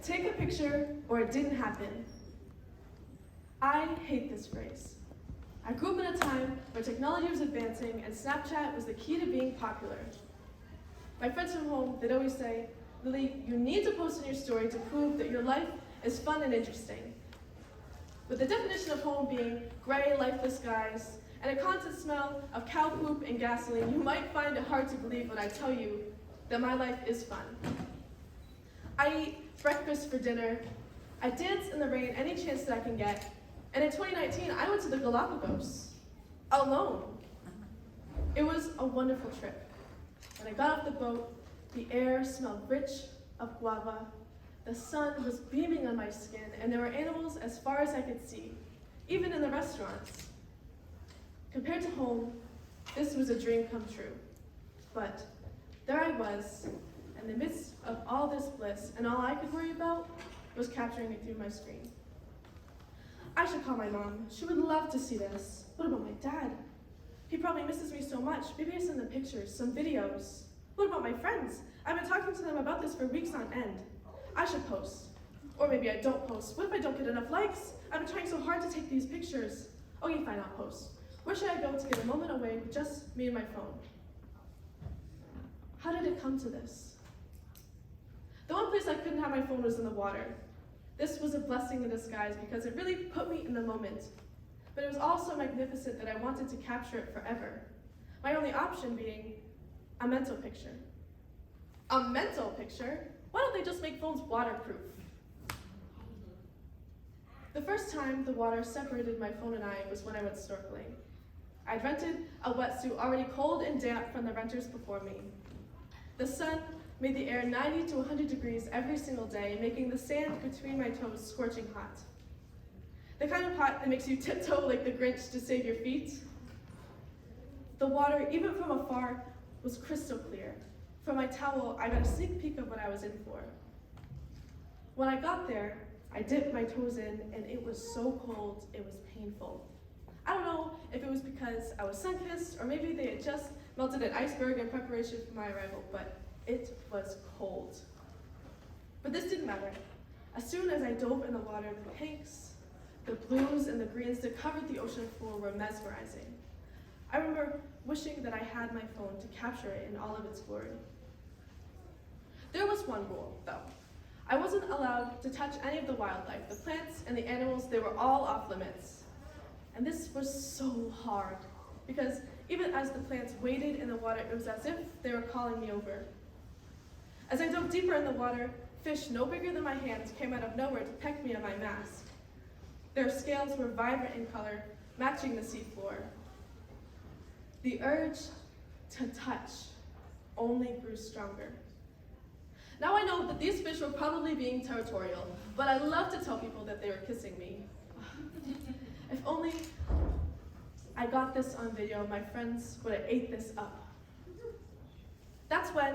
take a picture or it didn't happen. I hate this phrase. I grew up in a time where technology was advancing and Snapchat was the key to being popular. My friends from home, they'd always say, Lily, you need to post in your story to prove that your life is fun and interesting. With the definition of home being gray, lifeless skies, and a constant smell of cow poop and gasoline, you might find it hard to believe when I tell you that my life is fun. I eat breakfast for dinner, I dance in the rain any chance that I can get, and in 2019, I went to the Galapagos, alone. It was a wonderful trip. When I got off the boat, the air smelled rich of guava, the sun was beaming on my skin, and there were animals as far as I could see, even in the restaurants. Compared to home, this was a dream come true. But there I was, in the midst of all this bliss, and all I could worry about was capturing it through my screen. I should call my mom. She would love to see this. What about my dad? He probably misses me so much. Maybe I send them pictures, some videos. What about my friends? I've been talking to them about this for weeks on end. I should post. Or maybe I don't post. What if I don't get enough likes? I've been trying so hard to take these pictures. Okay, fine, I'll post. Where should I go to get a moment away with just me and my phone? How did it come to this? The one place I couldn't have my phone was in the water. This was a blessing in disguise because it really put me in the moment. But it was also magnificent that I wanted to capture it forever. My only option being a mental picture. A mental picture? Why don't they just make phones waterproof? The first time the water separated my phone and I was when I went snorkeling. I'd rented a wetsuit already cold and damp from the renters before me. The sun made the air 90 to 100 degrees every single day, making the sand between my toes scorching hot. The kind of hot that makes you tiptoe like the Grinch to save your feet. The water, even from afar, was crystal clear. From my towel, I got a sneak peek of what I was in for. When I got there, I dipped my toes in, and it was so cold, it was painful. I don't know if it was because I was sun-kissed, or maybe they had just melted an iceberg in preparation for my arrival, but it was cold. But this didn't matter. As soon as I dove in the water, the pinks, the blues, and the greens that covered the ocean floor were mesmerizing. I remember wishing that I had my phone to capture it in all of its glory. There was one rule, though. I wasn't allowed to touch any of the wildlife. The plants and the animals, they were all off limits. And this was so hard, because even as the plants waded in the water, it was as if they were calling me over. As I dove deeper in the water, fish no bigger than my hands came out of nowhere to peck me on my mask. Their scales were vibrant in color, matching the seafloor. The urge to touch only grew stronger. Now I know that these fish were probably being territorial, but I love to tell people that they were kissing me. If only I got this on video, my friends would have ate this up. That's when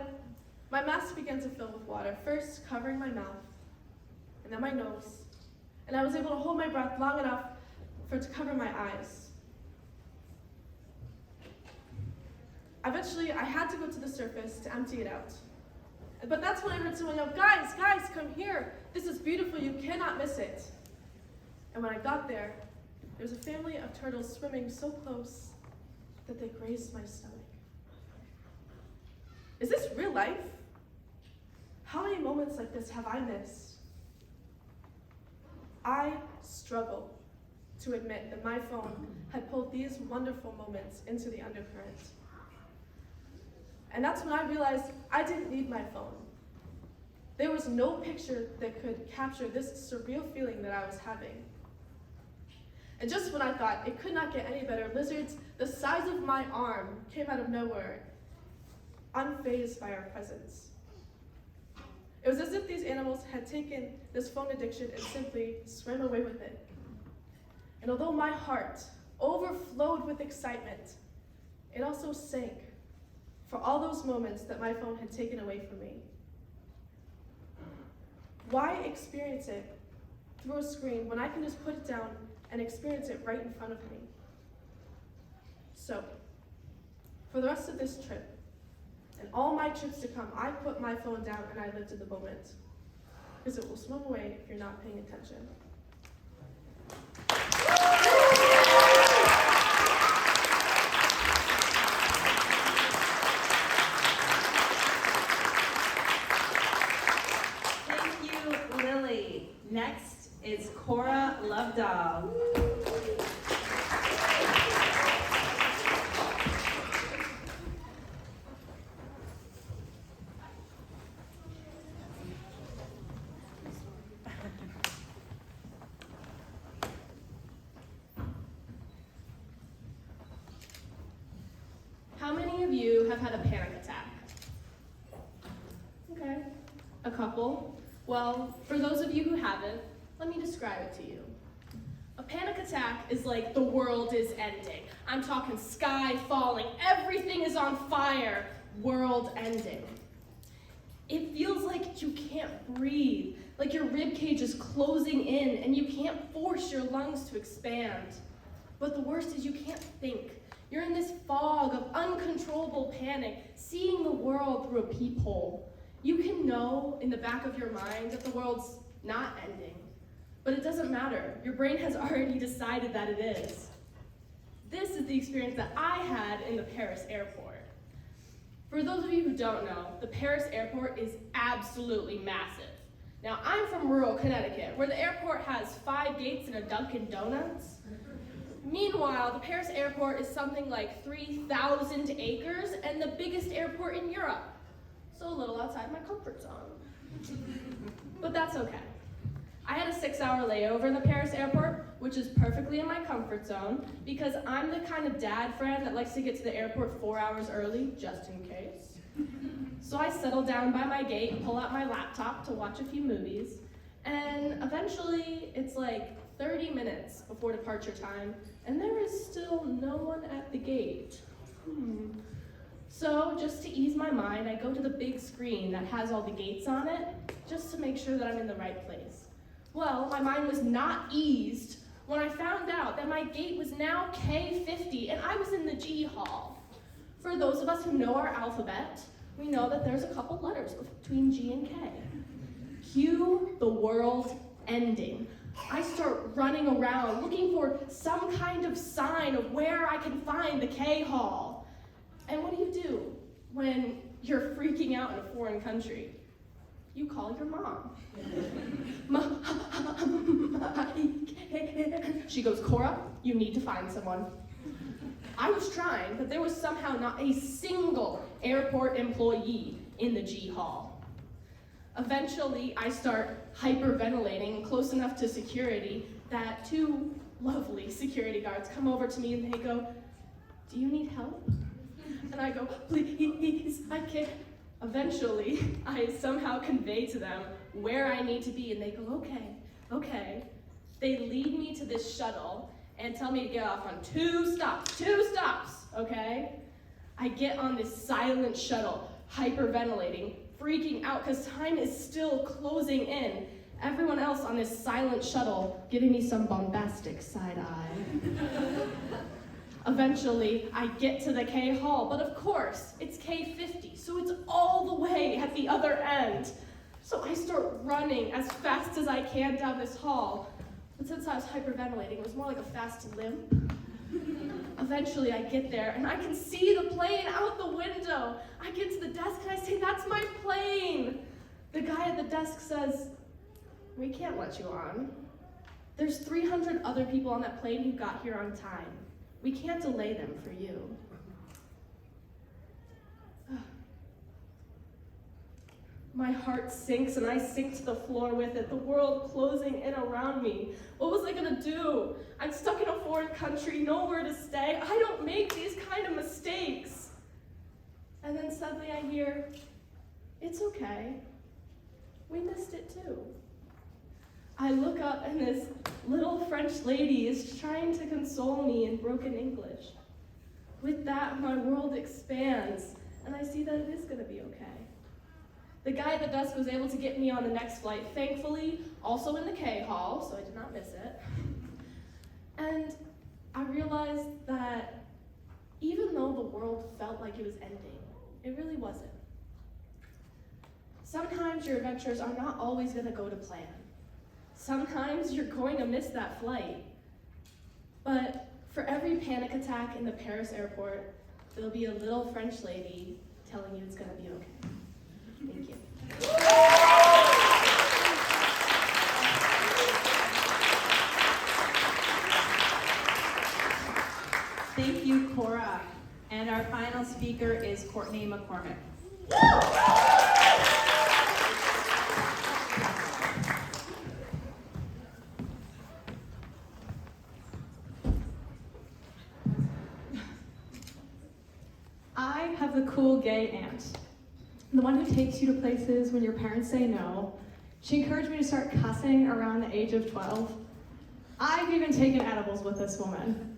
my mask began to fill with water, first covering my mouth, and then my nose, and I was able to hold my breath long enough for it to cover my eyes. Eventually, I had to go to the surface to empty it out. But that's when I heard someone yell, guys, come here. This is beautiful, you cannot miss it. And when I got there was a family of turtles swimming so close that they grazed my stomach. Is this real life? How many moments like this have I missed? I struggle to admit that my phone had pulled these wonderful moments into the undercurrent. And that's when I realized I didn't need my phone. There was no picture that could capture this surreal feeling that I was having. And just when I thought it could not get any better, lizards the size of my arm came out of nowhere, unfazed by our presence. It was as if these animals had taken this phone addiction and simply swam away with it. And although my heart overflowed with excitement, it also sank for all those moments that my phone had taken away from me. Why experience it through a screen when I can just put it down and experience it right in front of me? So, for the rest of this trip, and all my trips to come, I put my phone down and I lived in the moment. because it will swim away if you're not paying attention. Thank you, Lily. Next is Cora Lovedahl. How many of you have had a panic attack? Okay, a couple. Well, for those of you who haven't, let me describe it to you. A panic attack is like the world is ending. I'm talking sky falling, everything is on fire, world ending. It feels like you can't breathe, like your rib cage is closing in and you can't force your lungs to expand. But the worst is you can't think. You're in this fog of uncontrollable panic, seeing the world through a peephole. You can know in the back of your mind that the world's not ending, but it doesn't matter. Your brain has already decided that it is. This is the experience that I had in the Paris airport. For those of you who don't know, the Paris airport is absolutely massive. Now, I'm from rural Connecticut, where the airport has 5 gates and a Dunkin' Donuts. Meanwhile, the Paris airport is something like 3,000 acres and the biggest airport in Europe. So a little outside my comfort zone. But that's okay. I had a 6-hour layover in the Paris airport, which is perfectly in my comfort zone because I'm the kind of dad friend that likes to get to the airport 4 hours early, just in case. So I settle down by my gate, pull out my laptop to watch a few movies, and eventually it's like 30 minutes before departure time, and there is still no one at the gate. So just to ease my mind, I go to the big screen that has all the gates on it, just to make sure that I'm in the right place. Well, my mind was not eased when I found out that my gate was now K50 and I was in the G hall. For those of us who know our alphabet, we know that there's a couple letters between G and K. Cue the world ending. I start running around looking for some kind of sign of where I can find the K hall. And what do when you're freaking out in a foreign country? You call your mom. She goes, Cora, you need to find someone. I was trying, but there was somehow not a single airport employee in the G hall. Eventually, I start hyperventilating close enough to security that 2 lovely security guards come over to me and they go, do you need help? And I go, please, I can't. Eventually, I somehow convey to them where I need to be, and they go, okay. They lead me to this shuttle and tell me to get off on 2 stops, okay? I get on this silent shuttle, hyperventilating, freaking out, because time is still closing in. Everyone else on this silent shuttle giving me some bombastic side eye. Eventually, I get to the K hall, but of course, it's K50, so it's all the way at the other end. So I start running as fast as I can down this hall. But since I was hyperventilating, it was more like a fast limp. Eventually, I get there, and I can see the plane out the window. I get to the desk, and I say, that's my plane. The guy at the desk says, we can't let you on. There's 300 other people on that plane who got here on time. We can't delay them for you. My heart sinks and I sink to the floor with it, the world closing in around me. What was I gonna do? I'm stuck in a foreign country, nowhere to stay. I don't make these kind of mistakes. And then suddenly I hear, it's okay. We missed it too. I look up and this little French lady is trying to console me in broken English. With that, my world expands, and I see that it is gonna be okay. The guy at the desk was able to get me on the next flight, thankfully, also in the K hall, so I did not miss it. And I realized that even though the world felt like it was ending, it really wasn't. Sometimes your adventures are not always going to go to plan. Sometimes you're going to miss that flight. But for every panic attack in the Paris airport, there'll be a little French lady telling you it's going to be okay. Thank you. Thank you, Cora. And our final speaker is Courtney McCormick. I have the cool gay aunt, the one who takes you to places when your parents say no. She encouraged me to start cussing around the age of 12. I've even taken edibles with this woman.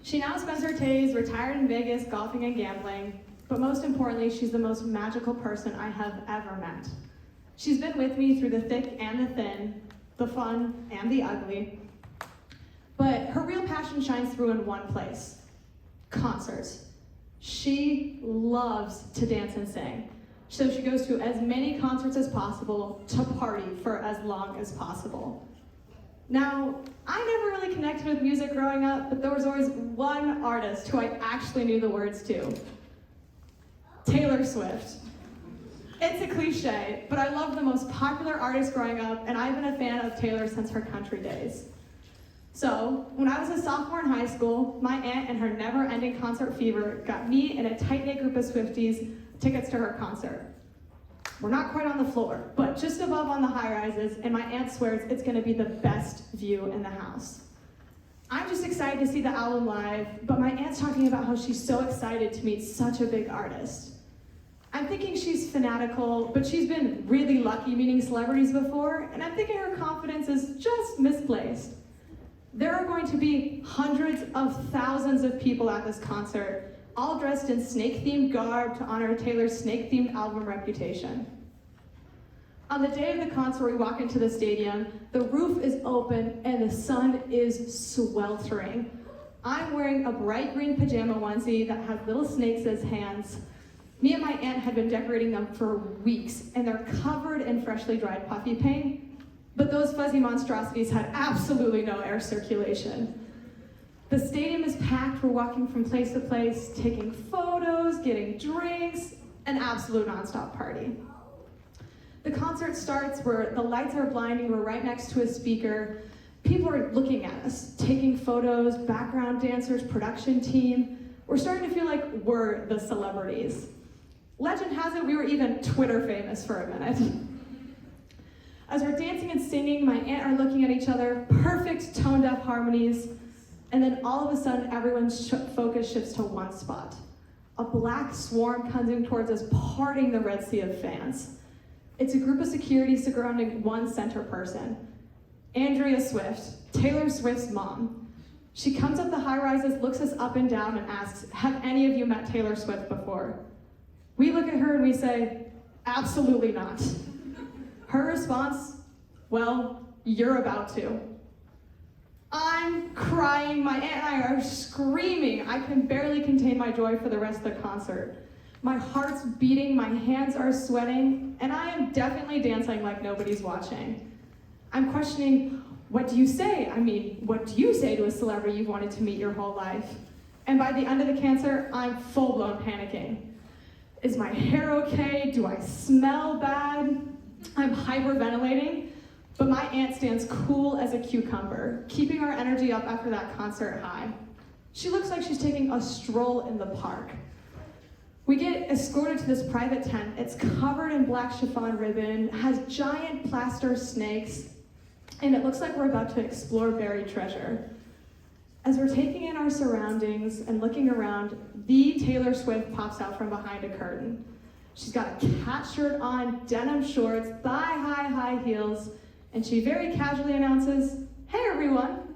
She now spends her days retired in Vegas, golfing and gambling, but most importantly, she's the most magical person I have ever met. She's been with me through the thick and the thin, the fun and the ugly, but her real passion shines through in one place: concerts. She loves to dance and sing, so she goes to as many concerts as possible to party for as long as possible. Now, I never really connected with music growing up, but there was always one artist who I actually knew the words to: Taylor Swift. It's a cliche, but I love the most popular artist growing up, and I've been a fan of Taylor since her country days. So, when I was a sophomore in high school, my aunt and her never-ending concert fever got me and a tight-knit group of Swifties tickets to her concert. We're not quite on the floor, but just above on the high-rises, and my aunt swears it's gonna be the best view in the house. I'm just excited to see the album live, but my aunt's talking about how she's so excited to meet such a big artist. I'm thinking she's fanatical, but she's been really lucky meeting celebrities before, and I'm thinking her confidence is just misplaced. There are going to be hundreds of thousands of people at this concert, all dressed in snake-themed garb to honor Taylor's snake-themed album reputation. On the day of the concert, we walk into the stadium, the roof is open, and the sun is sweltering. I'm wearing a bright green pajama onesie that has little snakes as hands. Me and my aunt had been decorating them for weeks, and they're covered in freshly dried puffy paint, but those fuzzy monstrosities had absolutely no air circulation. The stadium is packed. We're walking from place to place, taking photos, getting drinks, an absolute nonstop party. The concert starts where the lights are blinding, we're right next to a speaker. People are looking at us, taking photos, background dancers, production team. We're starting to feel like we're the celebrities. Legend has it we were even Twitter famous for a minute. As we're dancing and singing, my aunt are looking at each other, perfect tone-deaf harmonies, and then all of a sudden, everyone's focus shifts to one spot. A black swarm comes in towards us, parting the Red Sea of fans. It's a group of security surrounding one center person, Andrea Swift, Taylor Swift's mom. She comes up the high rises, looks us up and down, and asks, "Have any of you met Taylor Swift before?" We look at her and we say, "Absolutely not." Her response, "Well, you're about to." I'm crying, my aunt and I are screaming. I can barely contain my joy for the rest of the concert. My heart's beating, my hands are sweating, and I am definitely dancing like nobody's watching. I'm questioning, what do you say? What do you say to a celebrity you've wanted to meet your whole life? And by the end of the concert, I'm full-blown panicking. Is my hair okay? Do I smell bad? I'm hyperventilating, but my aunt stands cool as a cucumber, keeping our energy up after that concert high. She looks like she's taking a stroll in the park. We get escorted to this private tent. It's covered in black chiffon ribbon, has giant plaster snakes, and it looks like we're about to explore buried treasure. As we're taking in our surroundings and looking around, the Taylor Swift pops out from behind a curtain. She's got a cat shirt on, denim shorts, thigh-high high heels, and she very casually announces, "Hey everyone."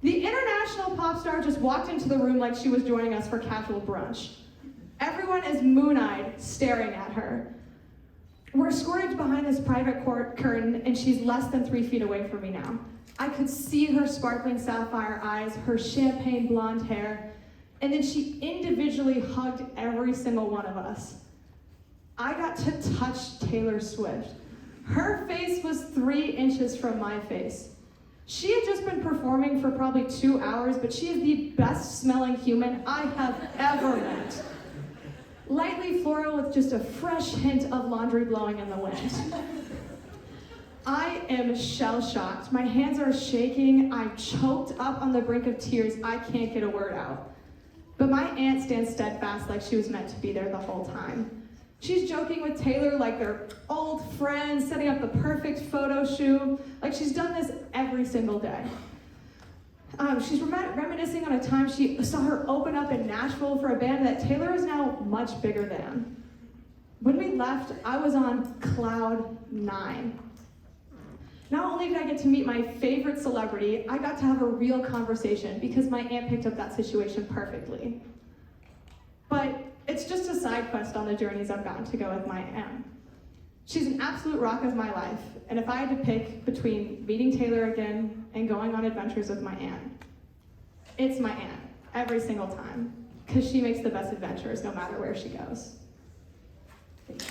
The international pop star just walked into the room like she was joining us for casual brunch. Everyone is moon-eyed, staring at her. We're escorted behind this private curtain, and she's less than 3 feet away from me now. I could see her sparkling sapphire eyes, her champagne blonde hair, and then she individually hugged every single one of us. I got to touch Taylor Swift. Her face was 3 inches from my face. She had just been performing for probably 2 hours, but she is the best smelling human I have ever met. Lightly floral with just a fresh hint of laundry blowing in the wind. I am shell-shocked. My hands are shaking. I'm choked up on the brink of tears. I can't get a word out. But my aunt stands steadfast like she was meant to be there the whole time. She's joking with Taylor like they're old friends, setting up the perfect photo shoot, like she's done this every single day. She's reminiscing on a time she saw her open up in Nashville for a band that Taylor is now much bigger than. When we left, I was on cloud 9. Not only did I get to meet my favorite celebrity, I got to have a real conversation because my aunt picked up that situation perfectly. But it's just a side quest on the journeys I've gotten to go with my aunt. She's an absolute rock of my life, and if I had to pick between meeting Taylor again and going on adventures with my aunt, it's my aunt, every single time, because she makes the best adventures no matter where she goes. Thank you.